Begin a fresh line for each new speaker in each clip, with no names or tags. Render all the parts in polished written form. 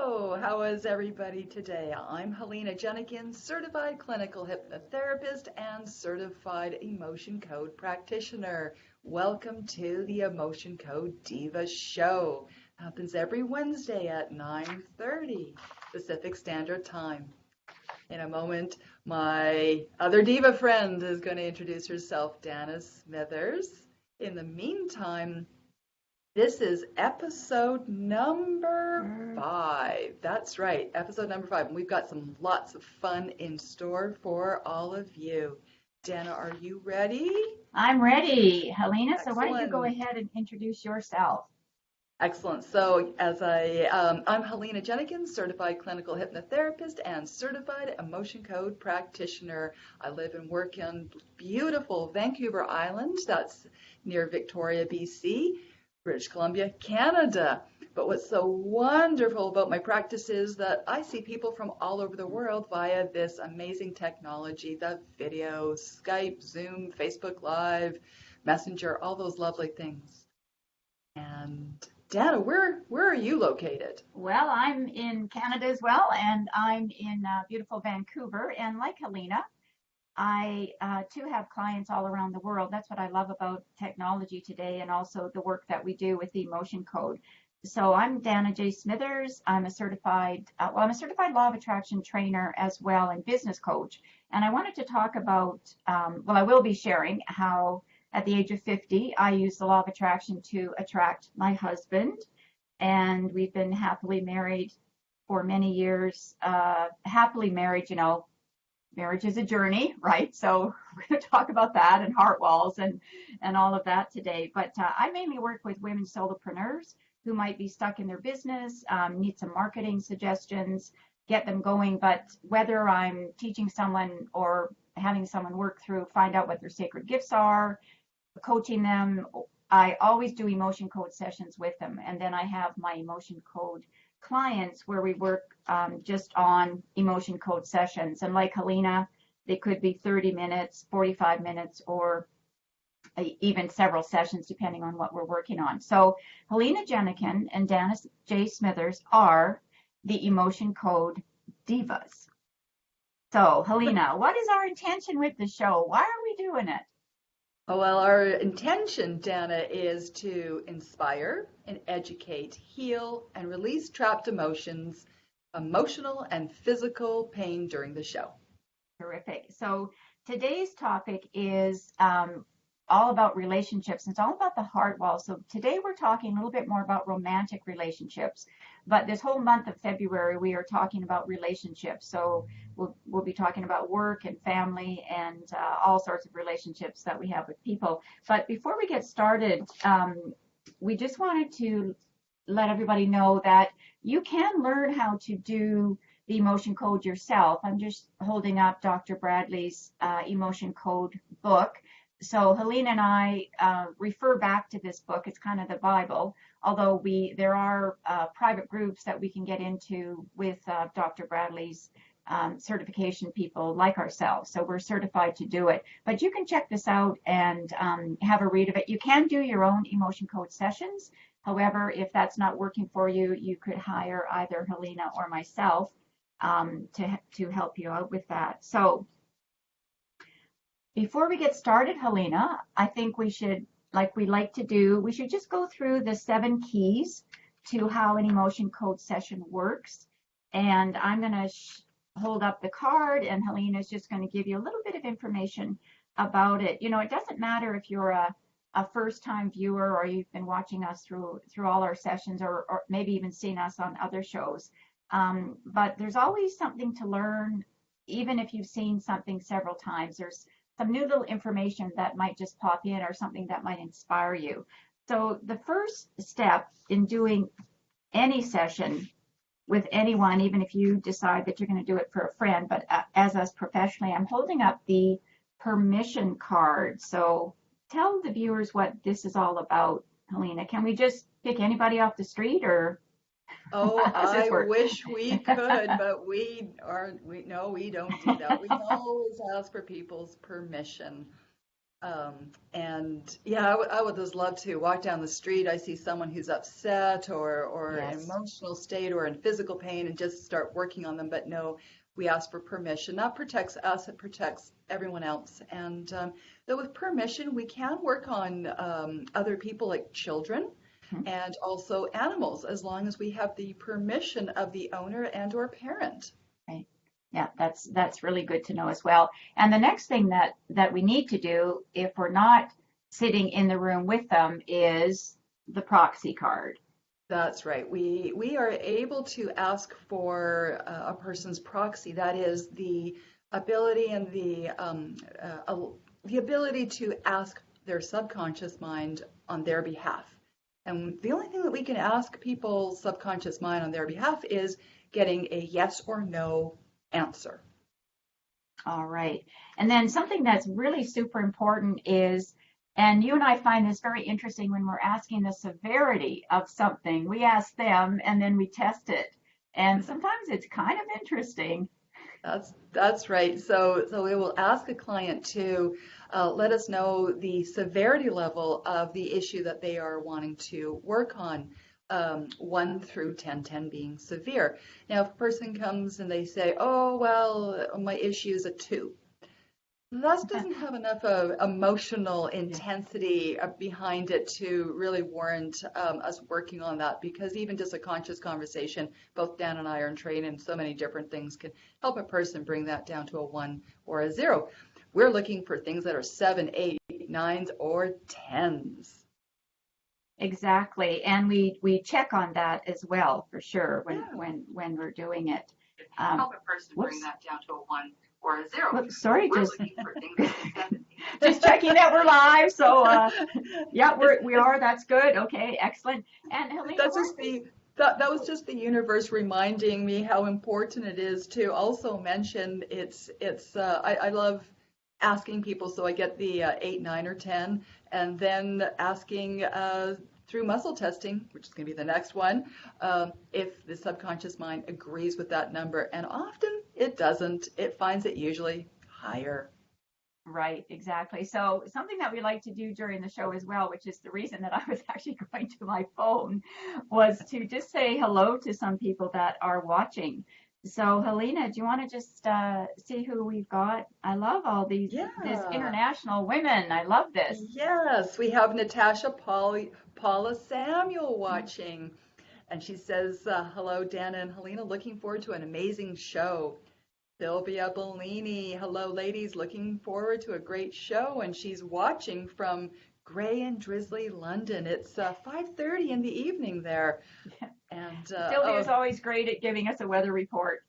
Hello, how is everybody today? I'm Helena Jehnichen, certified clinical hypnotherapist and certified emotion code practitioner. Welcome to the Emotion Code Divas show. Happens every Wednesday at 9:30 Pacific Standard Time. In a moment, my other diva friend is going to introduce herself, Dana Smithers. In the meantime, this is episode number 5. That's right, episode number 5. And we've got lots of fun in store for all of you. Dana, are you ready?
I'm ready, Helena.
Excellent.
So why don't you go ahead and introduce yourself?
Excellent. So I'm Helena Jehnichen, certified clinical hypnotherapist and certified emotion code practitioner. I live and work in beautiful Vancouver Island. That's near Victoria, BC. British Columbia, Canada. But what's so wonderful about my practice is that I see people from all over the world via this amazing technology, the video, Skype, Zoom, Facebook Live, Messenger, all those lovely things. And Dana, where are you located?
Well, I'm in Canada as well, and I'm in beautiful Vancouver. And like Helena, I too have clients all around the world. That's what I love about technology today, and also the work that we do with the Emotion Code. So I'm Dana J. Smithers. I'm a certified law of attraction trainer as well and business coach. And I wanted to talk about, I will be sharing how at the age of 50, I used the law of attraction to attract my husband. And we've been happily married for many years. Happily married, marriage is a journey, right? So we're going to talk about that and heart walls and all of that today. But I mainly work with women solopreneurs who might be stuck in their business, need some marketing suggestions, get them going. But whether I'm teaching someone or having someone work through, find out what their sacred gifts are, coaching them, I always do emotion code sessions with them. And then I have my emotion code clients where we work just on emotion code sessions. And like Helena, they could be 30 minutes, 45 minutes, or even several sessions depending on what we're working on. So Helena Jehnichen and Dana J. Smithers are the Emotion Code Divas. So Helena, what is our intention with the show? Why are we doing it?
Well, our intention, Dana, is to inspire and educate, heal, and release trapped emotions, emotional and physical pain during the show.
Terrific. So today's topic is all about relationships. It's all about the heart wall. So today we're talking a little bit more about romantic relationships. But this whole month of February, we are talking about relationships. So we'll be talking about work and family and all sorts of relationships that we have with people. But before we get started, we just wanted to let everybody know that you can learn how to do the emotion code yourself. I'm just holding up Dr. Bradley's emotion code book. So Helena and I refer back to this book. It's kind of the Bible, although there are private groups that we can get into with Dr. Bradley's certification people like ourselves. So we're certified to do it. But you can check this out and have a read of it. You can do your own emotion code sessions. However, if that's not working for you, you could hire either Helena or myself to help you out with that. So before we get started, Helena, I think we should, like we like to do, we should just go through the 7 keys to how an emotion code session works. And I'm going to hold up the card, and Helena is just going to give you a little bit of information about it. It doesn't matter if you're a first-time viewer or you've been watching us through all our sessions or maybe even seen us on other shows. But there's always something to learn, even if you've seen something several times. There's some new little information that might just pop in or something that might inspire you. So the first step in doing any session with anyone, even if you decide that you're going to do it for a friend, but as us professionally, I'm holding up the permission card. So tell the viewers what this is all about, Helena. Can we just pick anybody off the street, or
Oh, I wish we could, but we don't do that. We always ask for people's permission. And yeah, I would just love to walk down the street. I see someone who's upset or in
Yes.
emotional state or in physical pain and just start working on them. But no, we ask for permission. That protects us, it protects everyone else. And though with permission, we can work on other people like children
Mhm.
and also animals as long as we have the permission of the owner and or parent.
Right. Yeah, that's really good to know as well. And the next thing that we need to do if we're not sitting in the room with them is the proxy card.
That's right. We are able to ask for a person's proxy. That is the ability and the ability to ask their subconscious mind on their behalf. And the only thing that we can ask people's subconscious mind on their behalf is getting a yes or no answer.
All right. And then something that's really super important is, and you and I find this very interesting when we're asking the severity of something. We ask them and then we test it. And sometimes it's kind of interesting.
That's right. So we will ask a client to let us know the severity level of the issue that they are wanting to work on. 1 through 10, 10 being severe. Now, if a person comes and they say, "Oh, well, my issue is a 2," that doesn't have enough of emotional
Yeah.
intensity behind it to really warrant us working on that, because even just a conscious conversation, both Dan and I are trained in so many different things, can help a person bring that down to a 1 or a 0. We're looking for things that are 7, 8, 9s, or 10s.
Exactly. And we check on that as well for sure
Yeah.
when we're doing it.
Help a person bring
Whoops.
that down to a 1 or a 0.
Whoops, sorry,
We're
just
looking for things that are 7.
just checking that we're live. So yeah, we are. That's good. Okay, excellent. And Helena,
That's just that was just the universe reminding me how important it is to also mention I love asking people, so I get the 8, 9, or 10, and then asking through muscle testing, which is going to be the next one, if the subconscious mind agrees with that number, and often it doesn't. It finds it usually higher.
right, exactly. So something that we like to do during the show as well, which is the reason that I was actually going to my phone, was to just say hello to some people that are watching. So Helena, do you want to just see who we've got? I love all this
Yeah.
international women. I love this.
Yes, we have Natasha Paula Samuel watching, and she says, "Hello, Dana and Helena. Looking forward to an amazing show." Sylvia Bellini, "Hello, ladies. Looking forward to a great show." And she's watching from grey and drizzly London. It's 5:30 in the evening there, and
Sylvia is always great at giving us a weather report.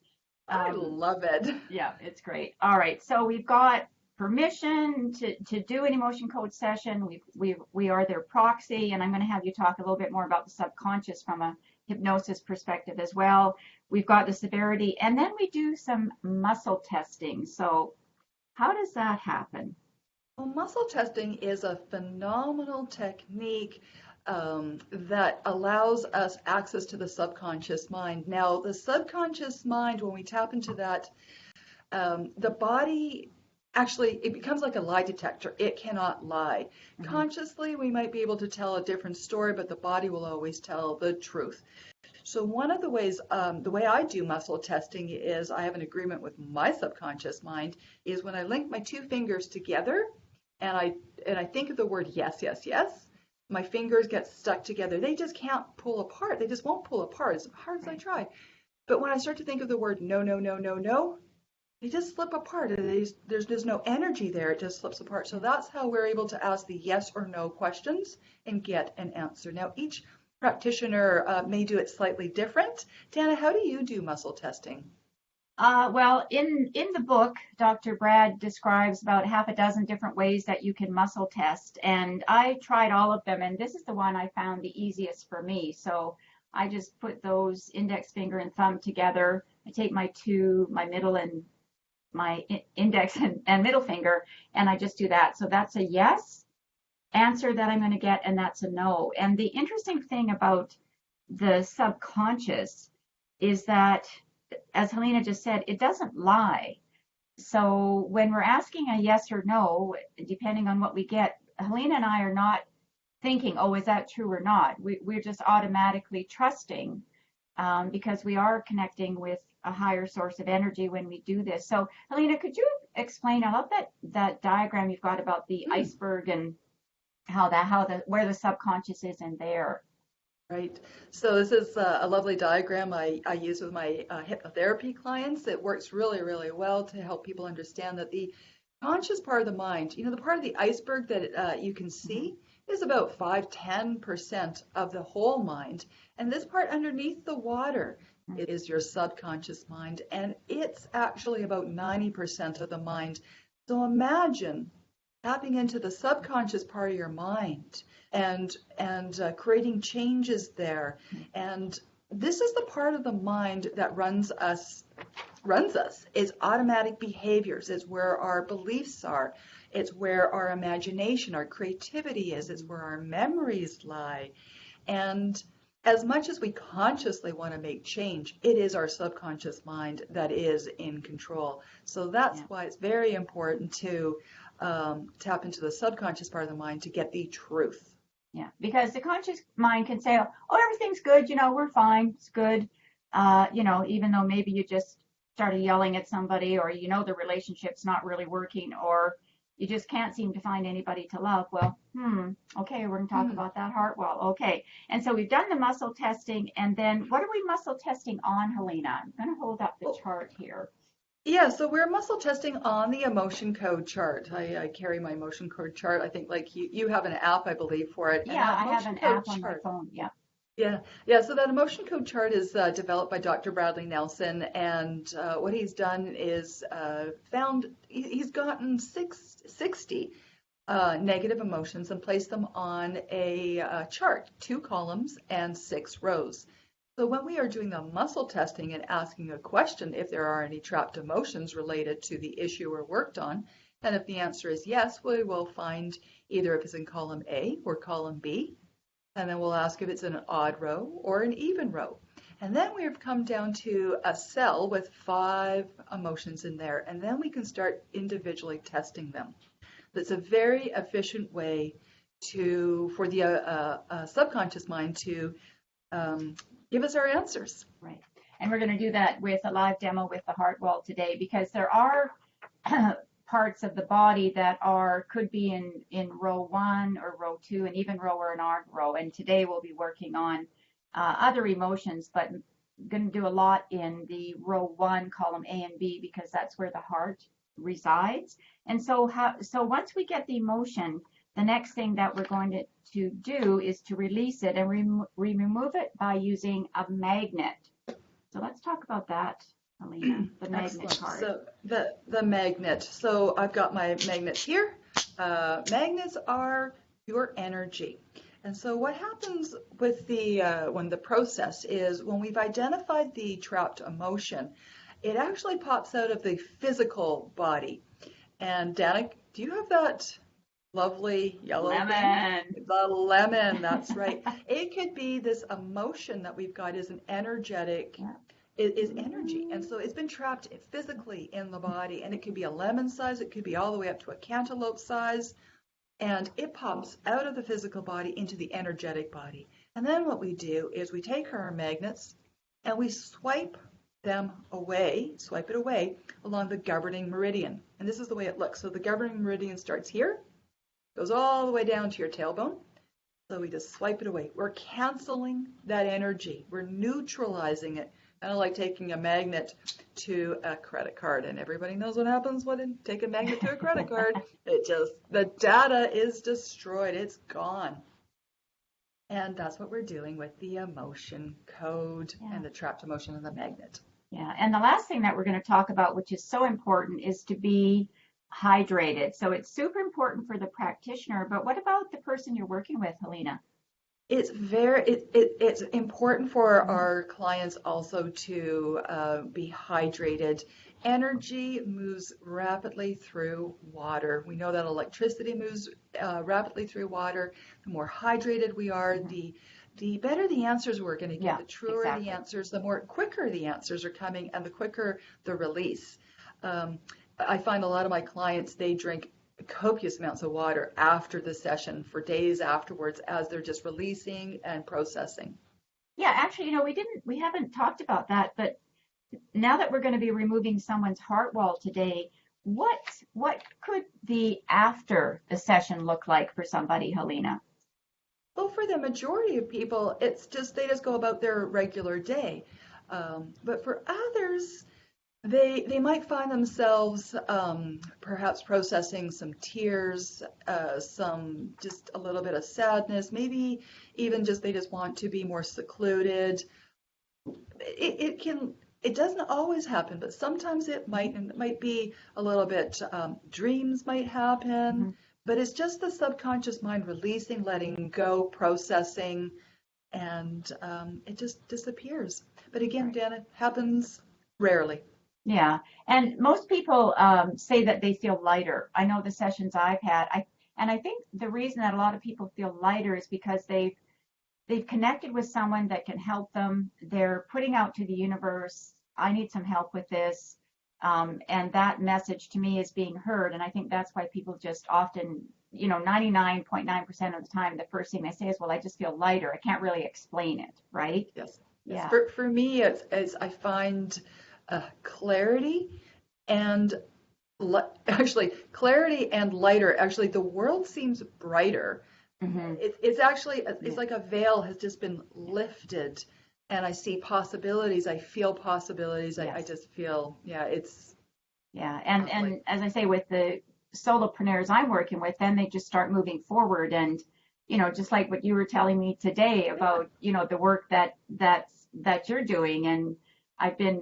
I
Um,
love it.
yeah, it's great. All right, so we've got permission to do an emotion code session. We are their proxy, and I'm going to have you talk a little bit more about the subconscious from a hypnosis perspective as well. We've got the severity, and then we do some muscle testing. So how does that happen?
Well, muscle testing is a phenomenal technique that allows us access to the subconscious mind. Now, the subconscious mind, when we tap into that, the body actually, it becomes like a lie detector. It cannot lie.
Mm-hmm.
Consciously, we might be able to tell a different story, but the body will always tell the truth. So one of the ways, the way I do muscle testing is I have an agreement with my subconscious mind, is when I link my 2 fingers together and I think of the word yes, yes, yes, my fingers get stuck together. They just can't pull apart. They just won't pull apart as hard as I try. But when I start to think of the word no, no, no, no, no, they just slip apart. There's no energy there. It just slips apart. So that's how we're able to ask the yes or no questions and get an answer. Now, each practitioner may do it slightly different. Dana, how do you do muscle testing?
Well, in the book, Dr. Brad describes about half a dozen different ways that you can muscle test, and I tried all of them, and this is the one I found the easiest for me. So I just put those index finger and thumb together. I take my middle and my index and middle finger, and I just do that. So that's a yes answer that I'm going to get, and that's a no. And the interesting thing about the subconscious is that, as Helena just said, it doesn't lie. So when we're asking a yes or no, depending on what we get, Helena and I are not thinking, oh, is that true or not? We're just automatically trusting because we are connecting with a higher source of energy when we do this. So, Helena, could you explain? I love that diagram you've got about the iceberg and where the subconscious is in there.
Right. So this is a lovely diagram I use with my hypnotherapy clients. It works really, really well to help people understand that the conscious part of the mind, the part of the iceberg that you can see is about 5-10% of the whole mind. And this part underneath the water is your subconscious mind, and it's actually about 90% of the mind. So imagine tapping into the subconscious part of your mind and creating changes there. And this is the part of the mind that runs us. It's automatic behaviors. It's where our beliefs are. It's where our imagination, our creativity is. It's where our memories lie. And as much as we consciously want to make change, it is our subconscious mind that is in control. So that's why it's very important to tap into the subconscious part of the mind to get the truth.
Yeah, because the conscious mind can say, oh, everything's good, we're fine, it's good, even though maybe you just started yelling at somebody, or the relationship's not really working, or you just can't seem to find anybody to love. Well, okay, we're going to talk about that heart wall. Okay, and so we've done the muscle testing, and then what are we muscle testing on, Helena? I'm going to hold up the chart here.
Yeah, so we're muscle testing on the emotion code chart. I carry my emotion code chart. I think like you have an app, I believe, for it.
Yeah, I have an app on my phone. Yeah.
Yeah. So that emotion code chart is developed by Dr. Bradley Nelson, and what he's done is he's gotten 60 negative emotions and placed them on a chart, 2 columns and 6 rows. So when we are doing the muscle testing and asking a question if there are any trapped emotions related to the issue or worked on, and if the answer is yes, we will find either if it's in column A or column B, and then we'll ask if it's in an odd row or an even row. And then we've come down to a cell with 5 emotions in there, and then we can start individually testing them. That's a very efficient way for the subconscious mind to give us our answers.
Right. And we're going to do that with a live demo with the heart wall today, because there are parts of the body that could be in row 1 or row 2 and even row or an odd row. And today we'll be working on other emotions, but going to do a lot in the row 1, column A and B, because that's where the heart resides. And so once we get the emotion, the next thing that we're going to do is to release it, and remove it by using a magnet. So let's talk about that, Helena, the magnet part.
So the magnet. So I've got my magnets here. Magnets are pure energy. And so what happens with when the process is when we've identified the trapped emotion, it actually pops out of the physical body. And Danica, do you have that lovely yellow
lemon
thing? The lemon, that's right. It could be this emotion that we've got is an energetic, is energy. And so it's been trapped physically in the body, and it could be a lemon size, it could be all the way up to a cantaloupe size, and it pops out of the physical body into the energetic body. And then what we do is we take our magnets and we swipe it away along the governing meridian. And this is the way it looks. So the governing meridian starts here, goes all the way down to your tailbone. So we just swipe it away. We're canceling that energy. We're neutralizing it. Kind of like taking a magnet to a credit card. And everybody knows what happens when you take a magnet to a credit card. The data is destroyed. It's gone. And that's what we're doing with the emotion code and the trapped emotion and the magnet.
Yeah, and the last thing that we're going to talk about, which is so important, is to be hydrated. So it's super important for the practitioner, but what about the person you're working with, Helena?
It's it's important for our clients also to be hydrated. Energy moves rapidly through water. We know that electricity moves rapidly through water. The more hydrated we are, the better the answers we're going to get. The truer the answers, the quicker the answers are coming, and the quicker the release. I find a lot of my clients, they drink copious amounts of water after the session for days afterwards as they're just releasing and processing.
Yeah, actually, we haven't talked about that, but now that we're going to be removing someone's heart wall today, what could the after the session look like for somebody, Helena?
Well, for the majority of people, it's just they just go about their regular day. But for others, they might find themselves perhaps processing some tears, some just a little bit of sadness, maybe even just they just want to be more secluded. It doesn't always happen, but sometimes it might, and it might be a little bit, dreams might
Hmm.
happen, but it's just the subconscious mind releasing, letting go, processing, and it just disappears. But again,
Right.
Dan, it happens rarely.
Yeah, and most people say that they feel lighter. I know the sessions I've had, and I think the reason that a lot of people feel lighter is because they've connected with someone that can help them. They're putting out to the universe, I need some help with this. And that message to me is being heard. And I think that's why people just often, 99.9% of the time, the first thing they say is, well, I just feel lighter. I can't really explain it, right?
Yes. Yes.
Yeah.
For me, it's I find clarity and actually clarity and lighter. Actually, the world seems brighter.
Hmm.
It's actually
Yeah.
it's like a veil has just been lifted, and I see possibilities. I feel possibilities. I
Yes.
just feel, yeah, it's
Yeah. And
lovely.
and as I say, with the solopreneurs I'm working with, then they just start moving forward and just like what you were telling me today
Yeah.
about, the work that you're doing. And I've been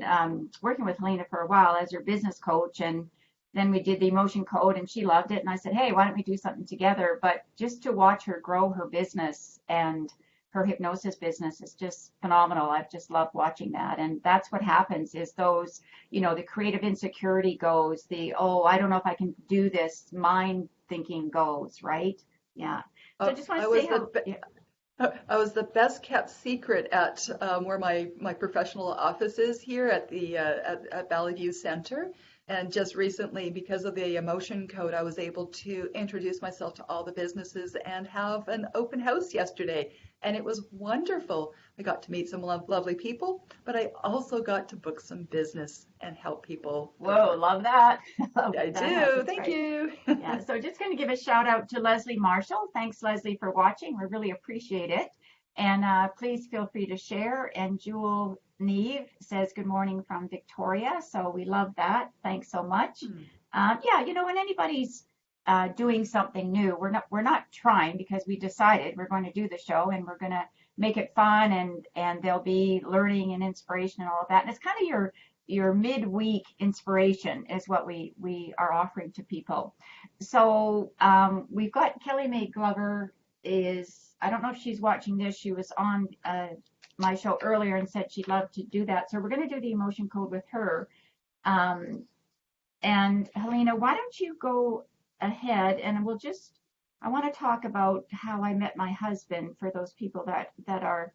working with Helena for a while as her business coach, and then we did the emotion code and she loved it. And I said, hey, why don't we do something together? But just to watch her grow her business and her hypnosis business is just phenomenal. I've just loved watching that. And that's what happens is those, the creative insecurity goes, oh, I don't know if I can do this, mind thinking goes, right? Yeah. So I just want
I
to say
was
how,
the
yeah.
I was the best kept secret at where my professional office is here at the at Valley View Center. And just recently, because of the emotion code, I was able to introduce myself to all the businesses and have an open house yesterday. And it was wonderful. I got to meet some lovely people, but I also got to book some business and help people book
Whoa,
work.
love that. Love
I
when that
do.
happens,
Thank
right?
you.
Yeah, so just going to give a shout out to Leslie Marshall. Thanks, Leslie, for watching. We really appreciate it. And please feel free to share. And Jewel Neve says good morning from Victoria. So we love that. Thanks so much.
Hmm.
Yeah, when anybody's doing something new, we're not trying because we decided we're going to do the show and we're going to make it fun and there'll be learning and inspiration and all of that. And it's kind of your midweek inspiration is what we are offering to people. So we've got Kelly Mae Glover I don't know if she's watching this. She was on my show earlier and said she'd love to do that. So we're going to do the emotion code with her. Um, and Helena, why don't you go ahead and I want to talk about how I met my husband for those people that are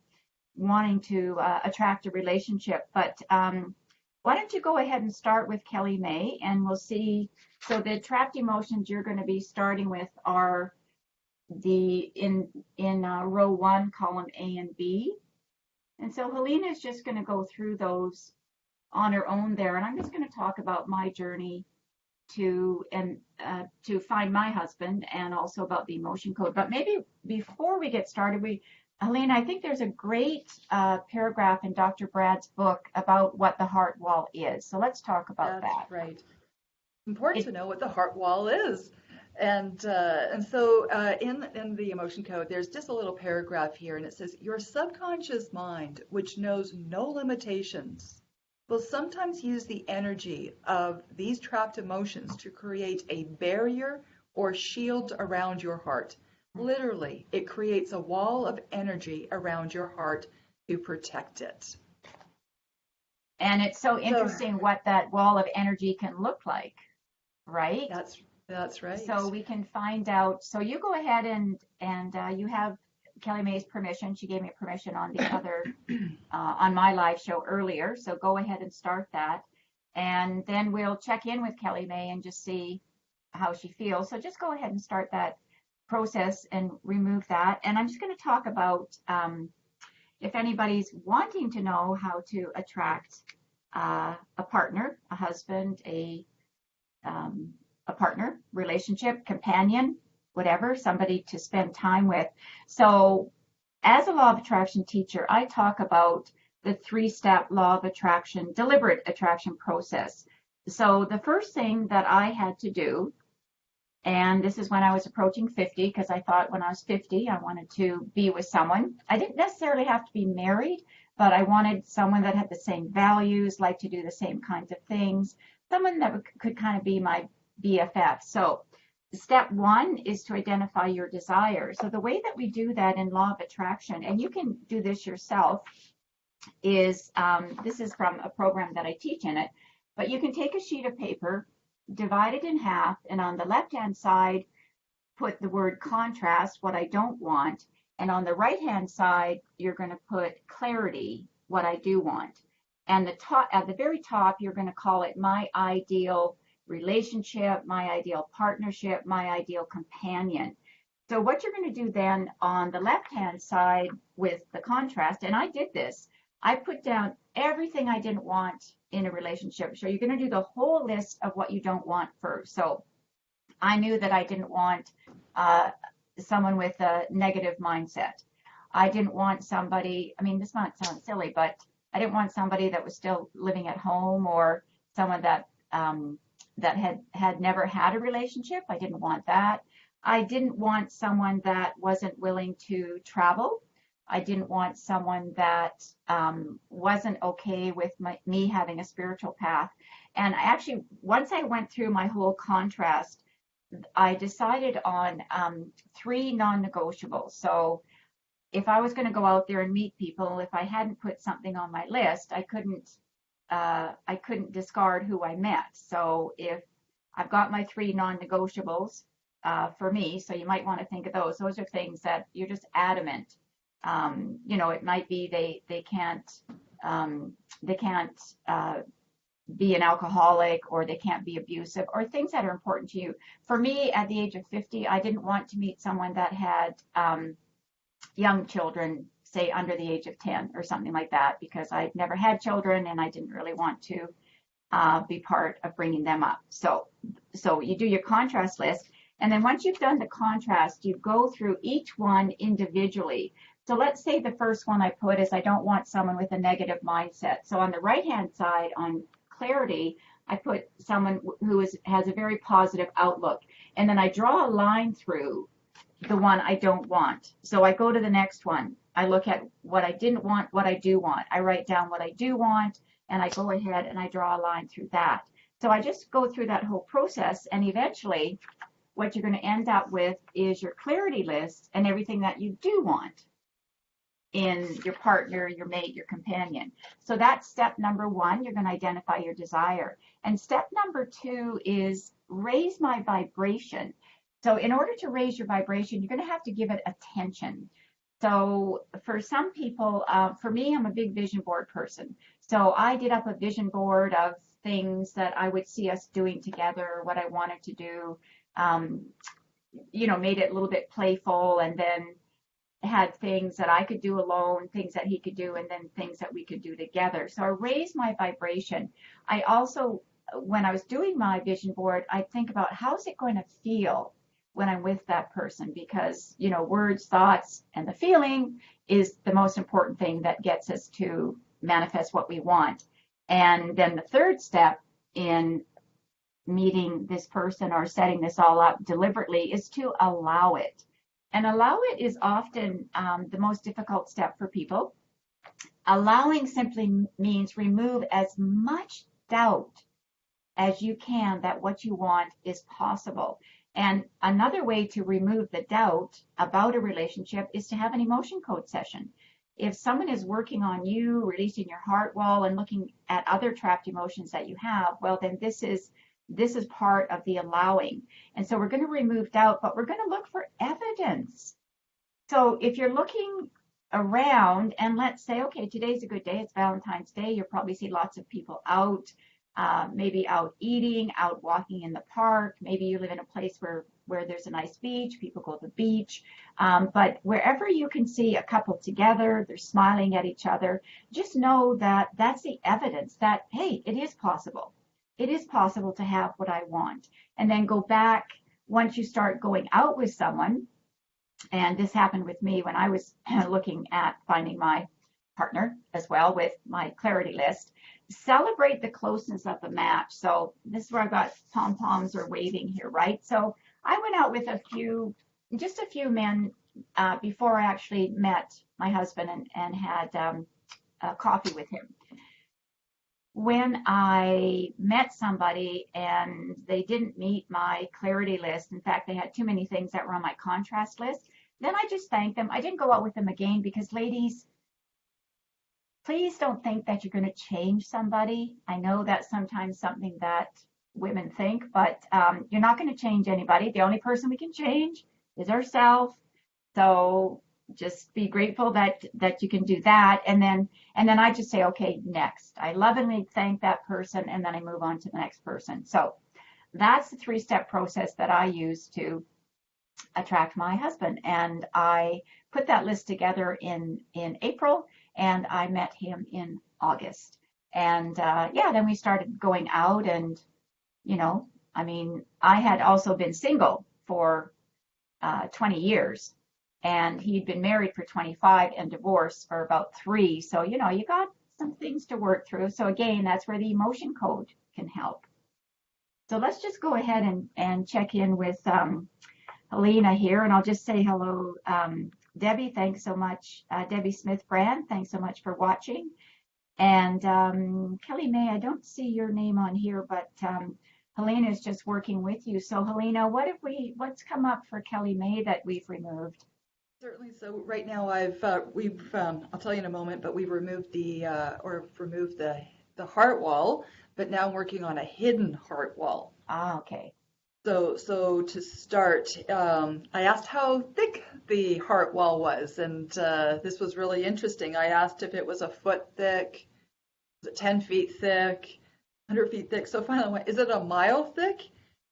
wanting to attract a relationship. But why don't you go ahead and start with Kelly Mae and we'll see. So the trapped emotions you're going to be starting with are in row 1, column A and B. And so Helena is just going to go through those on her own there. And I'm just going to talk about my journey to find my husband and also about the emotion code. But maybe before we get started, Helena, I think there's a great paragraph in Dr. Brad's book about what the heart wall is. So let's talk about
That's
that.
right. Important
It,
to know what the heart wall is. And so in the emotion code, there's just a little paragraph here, and it says, your subconscious mind, which knows no limitations, will sometimes use the energy of these trapped emotions to create a barrier or shield around your heart. Literally, it creates a wall of energy around your heart to protect it.
and it's so
So
interesting what that wall of energy can look like, right?
that's
So
right.
we can find out. So you go ahead and you have Kelly Mae's permission. She gave me permission on the other on my live show earlier. So go ahead and start that. And then we'll check in with Kelly May and just see how she feels. So just go ahead and start that process and remove that. And I'm just going to talk about if anybody's wanting to know how to attract a partner, a husband, a partner, relationship, companion, whatever, somebody to spend time with. So as a law of attraction teacher, I talk about the 3-step law of attraction, deliberate attraction process. So the first thing that I had to do, and this is when I was approaching 50, because I thought when I was 50, I wanted to be with someone. I didn't necessarily have to be married, but I wanted someone that had the same values, liked to do the same kinds of things, someone that could kind of be my BFF. So step 1 is to identify your desire. So the way that we do that in law of attraction, and you can do this yourself, is this is from a program that I teach in it, but you can take a sheet of paper, divide it in half, and on the left-hand side, put the word contrast, what I don't want, and on the right-hand side, you're going to put clarity, what I do want. And at the very top, you're going to call it my ideal relationship, my ideal partnership, my ideal companion. So what you're going to do then on the left-hand side with the contrast, and I did this, I put down everything I didn't want in a relationship. So you're going to do the whole list of what you don't want first. So I knew that I didn't want someone with a negative mindset. I didn't want somebody, I mean, this might sound silly, but I didn't want somebody that was still living at home, or someone that had never had a relationship. I didn't want that. I didn't want someone that wasn't willing to travel. I didn't want someone that wasn't okay with me having a spiritual path. And I actually, once I went through my whole contrast, I decided on 3 non-negotiables. So if I was going to go out there and meet people, if I hadn't put something on my list, I couldn't discard who I met. So if I've got my 3 non-negotiables for me, so you might want to think of those. Those are things that you're just adamant. It might be they can't be an alcoholic, or they can't be abusive, or things that are important to you. For me, at the age of 50, I didn't want to meet someone that had young children, say under the age of 10 or something like that, because I'd never had children and I didn't really want to be part of bringing them up. So you do your contrast list, and then once you've done the contrast, you go through each one individually. So let's say the first one I put is I don't want someone with a negative mindset. So on the right-hand side, on clarity, I put someone who has a very positive outlook. And then I draw a line through the one I don't want. So I go to the next one. I look at what I didn't want, what I do want. I write down what I do want, and I go ahead and I draw a line through that. So I just go through that whole process, and eventually what you're going to end up with is your clarity list and everything that you do want in your partner, your mate, your companion. So that's step number 1. You're going to identify your desire. And step number 2 is raise my vibration. So in order to raise your vibration, you're going to have to give it attention. So for some people, for me, I'm a big vision board person. So I did up a vision board of things that I would see us doing together, what I wanted to do, made it a little bit playful, and then had things that I could do alone, things that he could do, and then things that we could do together. So I raised my vibration. I also, when I was doing my vision board, I think about how's it going to feel when I'm with that person, because, words, thoughts, and the feeling is the most important thing that gets us to manifest what we want. And then the third step in meeting this person or setting this all up deliberately is to allow it. And allow it is often the most difficult step for people. Allowing simply means remove as much doubt as you can that what you want is possible. And another way to remove the doubt about a relationship is to have an emotion code session. If someone is working on you, releasing your heart wall, and looking at other trapped emotions that you have, well, then this is part of the allowing. And so we're going to remove doubt, but we're going to look for evidence. So if you're looking around, and let's say, okay, today's a good day, it's Valentine's Day, you'll probably see lots of people out. maybe out eating, out walking in the park. Maybe you live in a place where there's a nice beach, people go to the beach. But wherever you can see a couple together, they're smiling at each other, just know that that's the evidence that, hey, it is possible. It is possible to have what I want. And then go back once you start going out with someone. And this happened with me when I was looking at finding my partner as well with my clarity list. Celebrate the closeness of the match. So this is where I got pom-poms or waving here, right? So I went out with just a few men before I actually met my husband and had coffee with him. When I met somebody and they didn't meet my clarity list, in fact, they had too many things that were on my contrast list, then I just thanked them. I didn't go out with them again because, ladies, please don't think that you're going to change somebody. I know that's sometimes something that women think, but you're not going to change anybody. The only person we can change is ourselves. So just be grateful that you can do that. And then I just say, okay, next. I lovingly thank that person, and then I move on to the next person. So that's the 3-step process that I use to attract my husband. And I put that list together in April, and I met him in August. And then we started going out, and I had also been single for 20 years. And he'd been married for 25 and divorced for about 3. So, you got some things to work through. So again, that's where the emotion code can help. So let's just go ahead and check in with Helena here. And I'll just say hello. Debbie, thanks so much. Debbie Smith Brand, thanks so much for watching. And Kelly May, I don't see your name on here, but Helena is just working with you. So Helena, what's come up for Kelly May that we've removed?
Certainly. So right now we've I'll tell you in a moment, but we've removed the heart wall, but now I'm working on a hidden heart wall.
Ah, okay.
So to start, I asked how thick the heart wall was, and this was really interesting. I asked if it was a foot thick, was it 10 feet thick, 100 feet thick. So finally I went, is it a mile thick?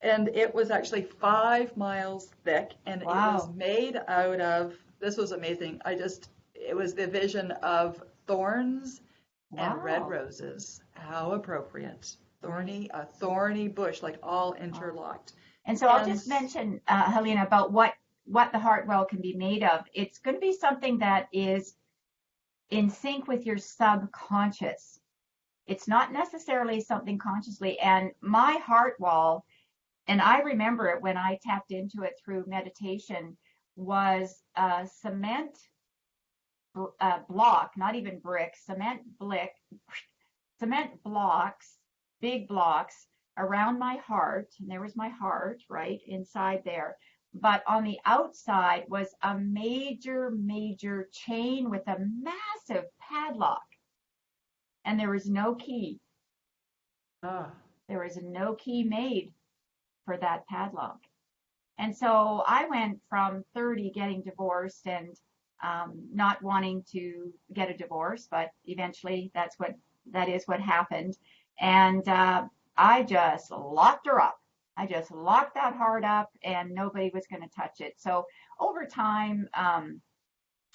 And it was actually 5 miles thick, and
wow.
It was made out of, this was amazing. It was the vision of thorns
wow.
and red roses. How appropriate. A thorny bush, like all interlocked.
And so I'll just mention, Helena, about what the heart well can be made of. It's going to be something that is in sync with your subconscious. It's not necessarily something consciously. And my heart wall, and I remember it when I tapped into it through meditation, was a cement block, not even brick, cement blocks, big blocks around my heart. And there was my heart right inside there. But on the outside was a major, major chain with a massive padlock. And there was no key. There was no key made for that padlock. And so I went from 30 getting divorced and not wanting to get a divorce, but eventually that is what happened. And I just locked her up. I just locked that heart up, and nobody was going to touch it. So over time,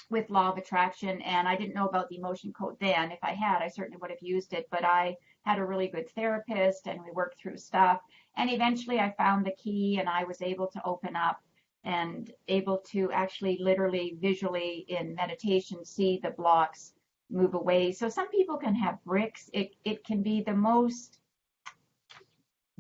with law of attraction, and I didn't know about the emotion code then. If I had, I certainly would have used it, but I had a really good therapist, and we worked through stuff. And eventually I found the key, and I was able to open up and able to actually literally visually in meditation see the blocks move away. So some people can have bricks. It can be the most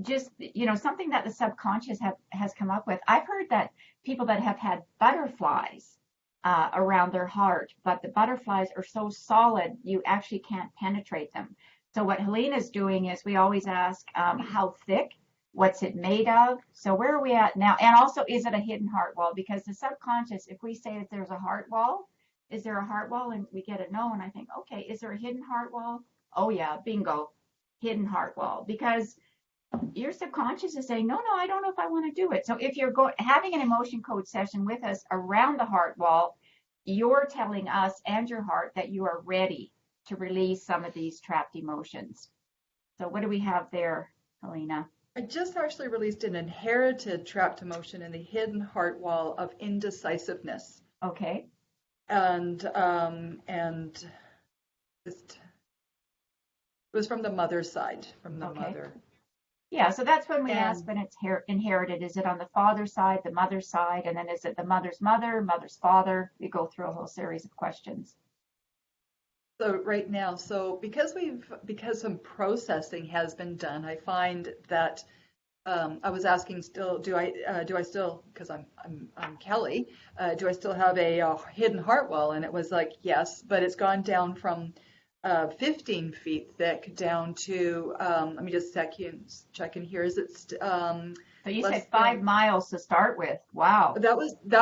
just, something that the subconscious has come up with. I've heard that people that have had butterflies around their heart, but the butterflies are so solid you actually can't penetrate them. So what Helena's doing is we always ask how thick, what's it made of? So where are we at now? And also, is it a hidden heart wall? Because the subconscious, if we say that there's a heart wall, is there a heart wall? And we get a no, and I think, okay, is there a hidden heart wall? Oh yeah, bingo, hidden heart wall. Because your subconscious is saying, no, I don't know if I want to do it. So if you're having an emotion code session with us around the heart wall, you're telling us and your heart that you are ready to release some of these trapped emotions. So what do we have there, Helena?
I just actually released an inherited trapped emotion in the hidden heart wall of indecisiveness.
Okay.
And just it was from the mother's side, from the
Okay.
mother.
Yeah, so that's when we ask
And
when it's inherited. Is it on the father's side, the mother's side, and then is it the mother's mother, mother's father? We go through a whole series of questions.
so right now, because some processing has been done, I find that I was asking still, do I still, because I'm Kelly, do I still have a hidden heart wall? And it was like, yes, but it's gone down from 15 feet thick down to, let me just check in here. Is it
So you
less
said
than,
5 miles to start with. Wow.
that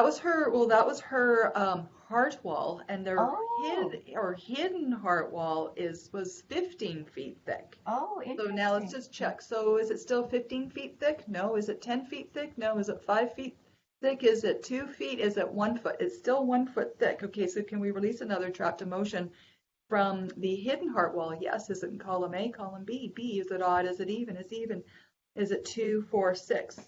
was her heart wall, and their
Oh,
hidden heart wall was 15 feet thick.
oh,
So now let's
interesting.
just check. So is it still 15 feet thick? No. Is it 10 feet thick? No. Is it 5 feet thick? Is it 2 feet? Is it 1 foot? It's still 1 foot thick. Okay, so can we release another trapped emotion from the hidden heart wall? Yes. Is it in column A, column B? B, is it odd? Is it even? Is even? Is it 2, 4, 6?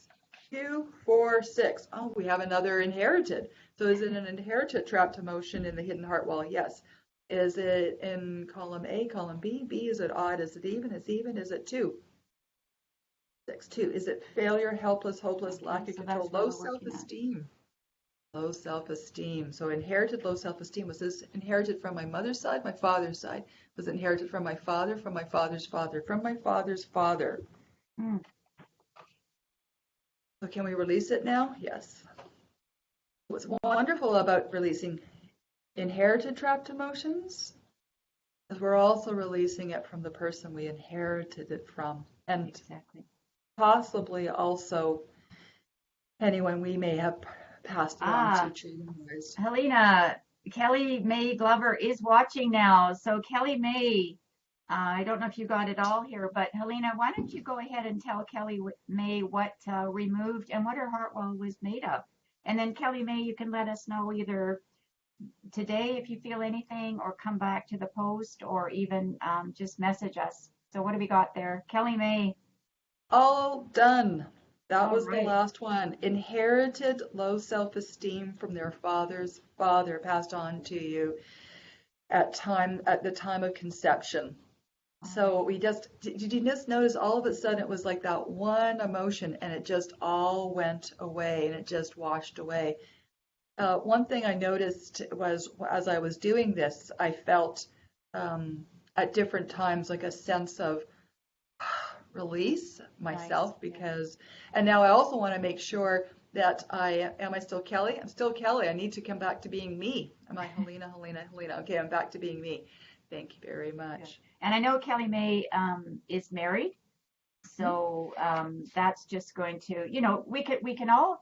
2, 4, 6. Oh, we have another inherited. So is it an inherited trapped emotion in the hidden heart wall? Yes. Is it in column A, column B? B, is it odd? Is it even? Is even? Is it 2? 6, 2. Is it failure, helpless, hopeless,
Okay,
lack of
so
control,
that's where
low
we're working at.
self-esteem? Low self-esteem. So inherited low self-esteem. Was this inherited from my mother's side, my father's side? Was it inherited from my father, from my father's father, from my father's father?
Mm,
So can we release it now? Yes. What's wonderful about releasing inherited trapped emotions is we're also releasing it from the person we inherited it from, and
exactly.
possibly also anyone we may have passed it on to
Ah,
children-wise.
Helena, Kelly May Glover is watching now. So Kelly May, I don't know if you got it all here, but Helena, why don't you go ahead and tell Kelly May what removed and what her heart wall was made of? And then Kelly May, you can let us know either today if you feel anything, or come back to the post, or even just message us. So what do we got there? Kelly May.
All done. That
All
was the
right.
last one. Inherited low self-esteem from their father's father passed on to you at the time of conception.
All right.
So did you just notice all of a sudden it was like that one emotion and it just all went away and it just washed away. One thing I noticed was as I was doing this, I felt at different times like a sense of release
Nice.
myself
Yeah.
because, and now I also want to make sure that am I still Kelly? I'm still Kelly. I need to come back to being me. Am I Helena, Helena, Helena? Okay, I'm back to being me. Thank you very
Good.
much.
And I know Kelly May is married.
Hmm?
So that's just going to, we can all,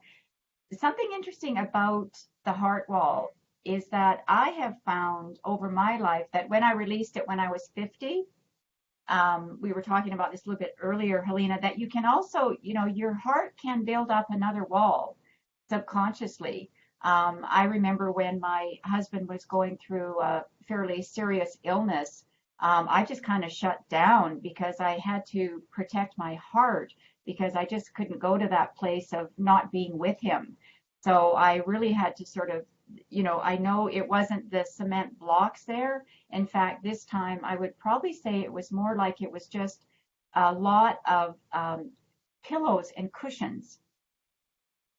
something interesting about the heart wall is that I have found over my life that when I released it when I was 50, we were talking about this a little bit earlier, Helena, that you can also, your heart can build up another wall subconsciously. I remember when my husband was going through a fairly serious illness, I just kind of shut down because I had to protect my heart because I just couldn't go to that place of not being with him. So I really had to sort of, I know it wasn't the cement blocks there. In fact, this time I would probably say it was more like it was just a lot of pillows and cushions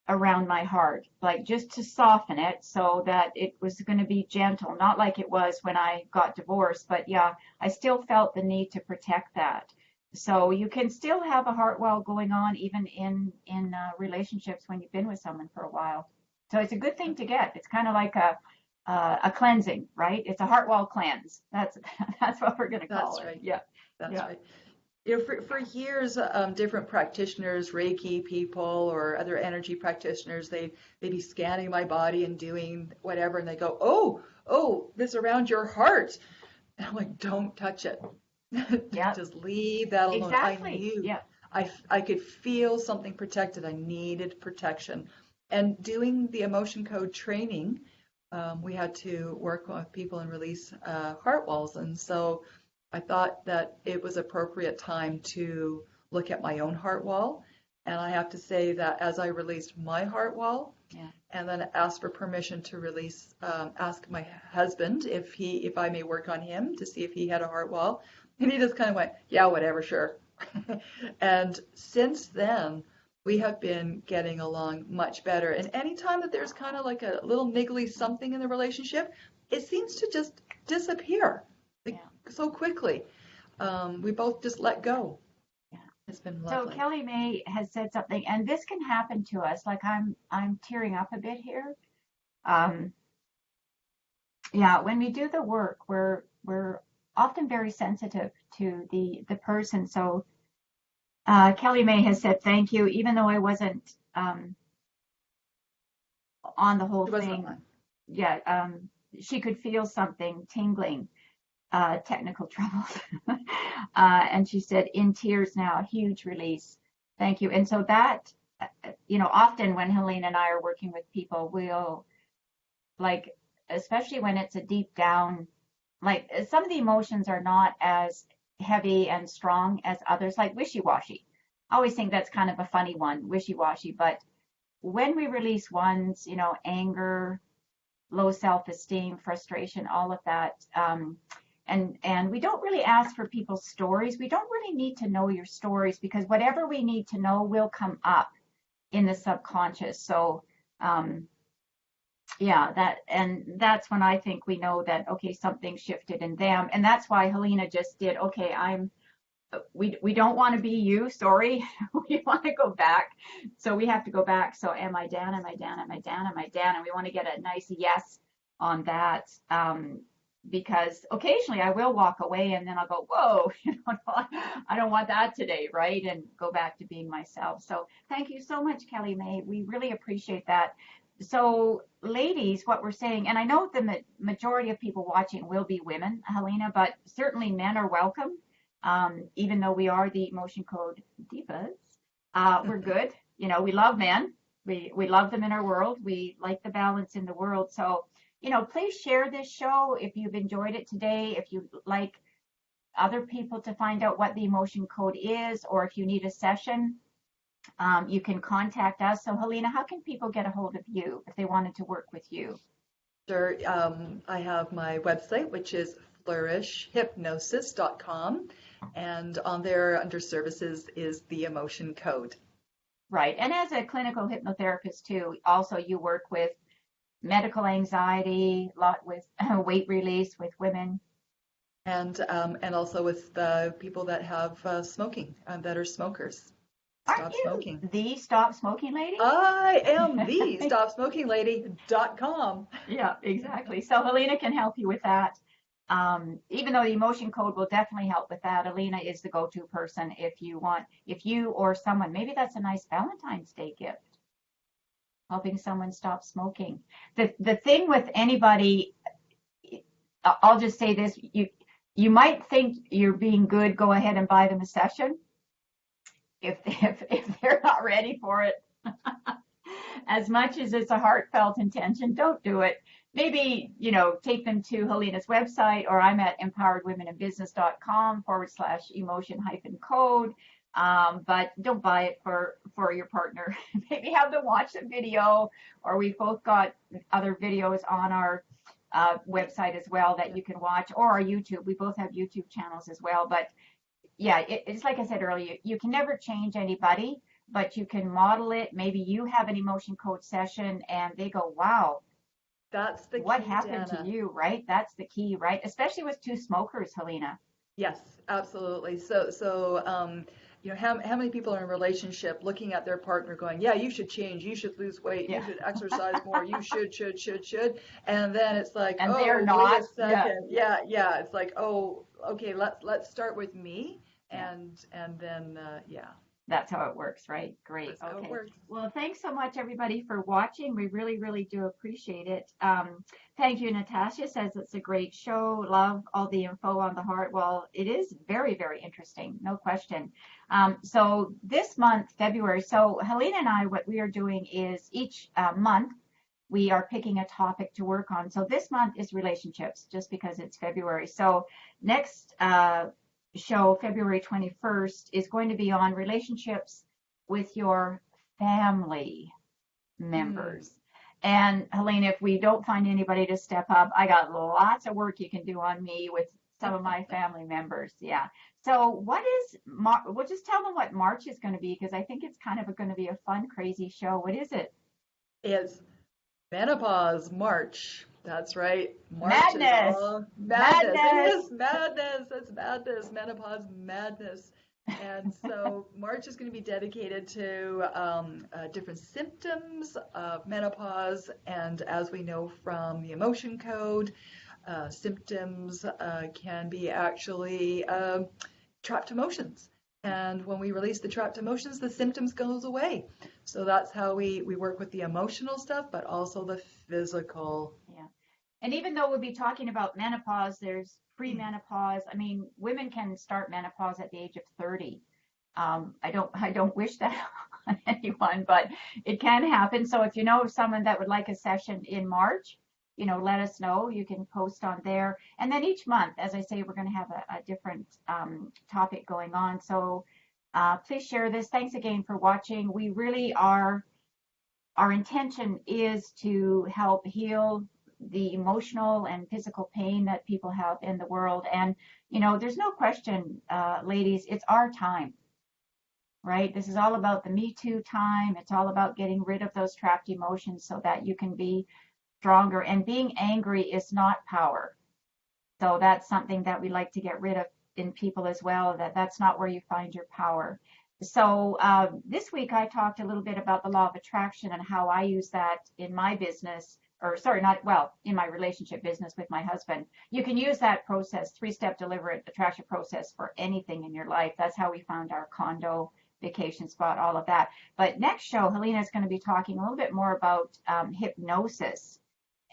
around my heart, like just to soften it so that it was going to be gentle, not like it was when I got divorced. But yeah, I still felt the need to protect that. So you can still have a heart wall going on even in relationships when you've been with someone for a while. So it's a good thing to get. It's kind of like a cleansing, right? It's a heart wall cleanse. That's that's what we're going to call
That's
it.
right.
Yeah,
That's
yeah.
right. You know, for years, different practitioners, Reiki people or other energy practitioners, they'd be scanning my body and doing whatever, and they go, oh, this around your heart. And I'm like, don't touch it.
Yeah,
Just leave that alone. I
exactly.
knew
Yeah.
I could feel something protected. I needed protection. And doing the emotion code training, we had to work with people and release heart walls. And so I thought that it was appropriate time to look at my own heart wall. And I have to say that as I released my heart wall,
Yeah.
and then asked for permission to release, ask my husband if I may work on him to see if he had a heart wall, and he just kind of went, yeah, whatever, sure. And since then, we have been getting along much better. And anytime that there's kind of like a little niggly something in the relationship, it seems to just disappear like,
Yeah.
so quickly. We both just let go.
Yeah.
It's been
So
lovely.
Kelly May has said something, and this can happen to us. Like I'm tearing up a bit here. Um, yeah, when we do the work, we're often very sensitive to the person. So Kelly May has said thank you, even though I wasn't on the whole
It wasn't
thing.
on.
Yeah, she could feel something tingling. Technical troubles. And she said, in tears now, huge release. Thank you. And so that, often when Helena and I are working with people, we'll like, especially when it's a deep down, like some of the emotions are not as heavy and strong as others, like wishy-washy. I always think that's kind of a funny one, wishy-washy. But when we release ones, anger, low self-esteem, frustration, all of that, and we don't really ask for people's stories. We don't really need to know your stories because whatever we need to know will come up in the subconscious. So yeah, that's when I think we know that, okay, something shifted in them. And that's why Helena just did, okay, we don't want to be you, sorry. We want to go back. So we have to go back. So am I Dan? Am I Dan? Am I Dan? Am I Dan? And we want to get a nice yes on that. Because occasionally I will walk away and then I'll go, whoa, I don't want that today, right? And go back to being myself. So thank you so much, Kelly May. We really appreciate that. So ladies, what we're saying, and I know the majority of people watching will be women, Helena, but certainly men are welcome. Even though we are the Emotion Code Divas, we're good. We love men. We love them in our world. We like the balance in the world. So, please share this show if you've enjoyed it today. If you'd like other people to find out what the Emotion Code is, or if you need a session, you can contact us. So, Helena, how can people get a hold of you if they wanted to work with you?
Sure. I have my website, which is flourishhypnosis.com. And on there, under services, is the Emotion Code.
Right. And as a clinical hypnotherapist, too, also you work with medical anxiety, a lot with weight release with women.
And also with people that have smoking, that are smokers.
Aren't you
smoking.
The Stop Smoking Lady?
I am the StopSmokingLady.com.
Yeah, exactly. So Helena can help you with that. Even though the Emotion Code will definitely help with that, Helena is the go-to person if you or someone, maybe that's a nice Valentine's Day gift, helping someone stop smoking. The thing with anybody, I'll just say this, you might think you're being good, go ahead and buy them a session. If they're not ready for it, as much as it's a heartfelt intention, don't do it. Maybe, take them to Helena's website, or I'm at empoweredwomeninbusiness.com/emotion-code. But don't buy it for your partner. Maybe have them watch the video, or we've both got other videos on our website as well that you can watch, or our YouTube. We both have YouTube channels as well. But yeah, it's like I said earlier, you can never change anybody, but you can model it. Maybe you have an emotion code session and they go, wow,
that's the
what
key,
happened
Dana.
to you, right? That's the key, right? Especially with two smokers, Helena.
Yes, absolutely. So how many people are in a relationship looking at their partner going, yeah, you should change, you should lose weight,
Yeah.
you should exercise more, you should. And then it's like,
And
oh,
they're not.
wait a second. Yeah. It's like, oh, okay, let's start with me. And then,
That's how it works, right? Great.
That's how it works.
Well, thanks so much, everybody, for watching. We really, really do appreciate it. Thank you. Natasha says it's a great show. Love all the info on the heart. Well, it is very, very interesting. No question. So this month, February, so Helena and I, what we are doing is each month, we are picking a topic to work on. So this month is relationships, just because it's February. So next show, February 21st, is going to be on relationships with your family members. And Helena, if we don't find anybody to step up, I got lots of work you can do on me with some of my family members. Yeah. So what is, we'll just tell them what March is going to be, because I think it's kind of going to be a fun, crazy show. What is it?
It's Menopause March. That's right. March
Madness.
is all madness. It is madness. It's madness. Menopause madness. And so March is going to be dedicated to different symptoms of menopause. And as we know from the Emotion Code, symptoms can be actually trapped emotions. And when we release the trapped emotions, the symptoms goes away. So that's how we work with the emotional stuff, but also the physical.
Yeah. And even though we'll be talking about menopause, there's premenopause. I mean, women can start menopause at the age of 30. I don't wish that on anyone, but it can happen. So if you know of someone that would like a session in March, let us know. You can post on there. And then each month, as I say, we're going to have a different topic going on. So please share this. Thanks again for watching. We really our intention is to help heal the emotional and physical pain that people have in the world. And, there's no question, ladies, it's our time, right? This is all about the Me Too time. It's all about getting rid of those trapped emotions so that you can be stronger. And being angry is not power. So that's something that we like to get rid of in people as well, that's not where you find your power. So this week I talked a little bit about the law of attraction and how I use that in my business, in my relationship business with my husband. You can use that process, 3-step deliberate attraction process, for anything in your life. That's how we found our condo, vacation spot, all of that. But next show, Helena is going to be talking a little bit more about hypnosis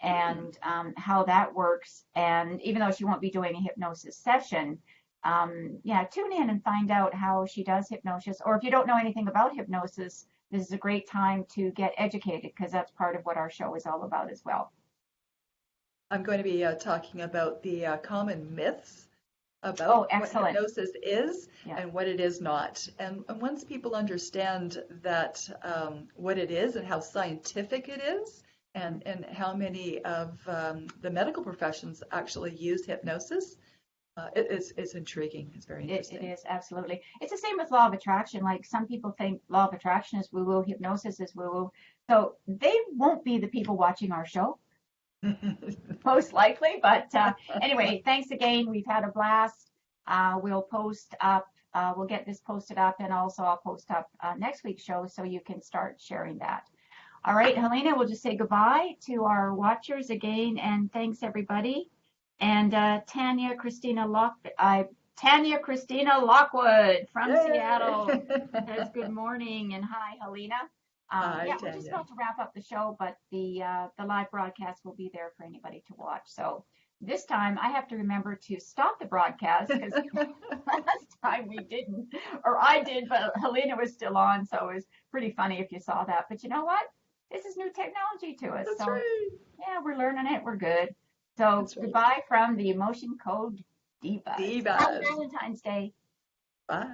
and how that works. And even though she won't be doing a hypnosis session, tune in and find out how she does hypnosis. Or if you don't know anything about hypnosis, this is a great time to get educated, because that's part of what our show is all about as well.
I'm going to be talking about the common myths about what hypnosis is and what it is not. And once people understand that what it is and how scientific it is, and how many of the medical professions actually use hypnosis, it's intriguing. It's very interesting.
It is, absolutely. It's the same with law of attraction. Like, some people think law of attraction is woo-woo, hypnosis is woo-woo. So they won't be the people watching our show, most likely. But anyway, thanks again. We've had a blast. We'll post up. We'll get this posted up, and also I'll post up next week's show so you can start sharing that. All right, Helena, we'll just say goodbye to our watchers again, and thanks everybody. And Tanya Christina Lockwood from Seattle says good morning and hi, Helena. We're just about to wrap up the show, but the live broadcast will be there for anybody to watch. So this time I have to remember to stop the broadcast, because last time we didn't, or I did, but Helena was still on, so it was pretty funny if you saw that. But you know what? This is new technology to us.
That's right.
Yeah, we're learning it. We're good. So goodbye from the Emotion Code Divas.
Divas.
Happy Valentine's Day.
Bye.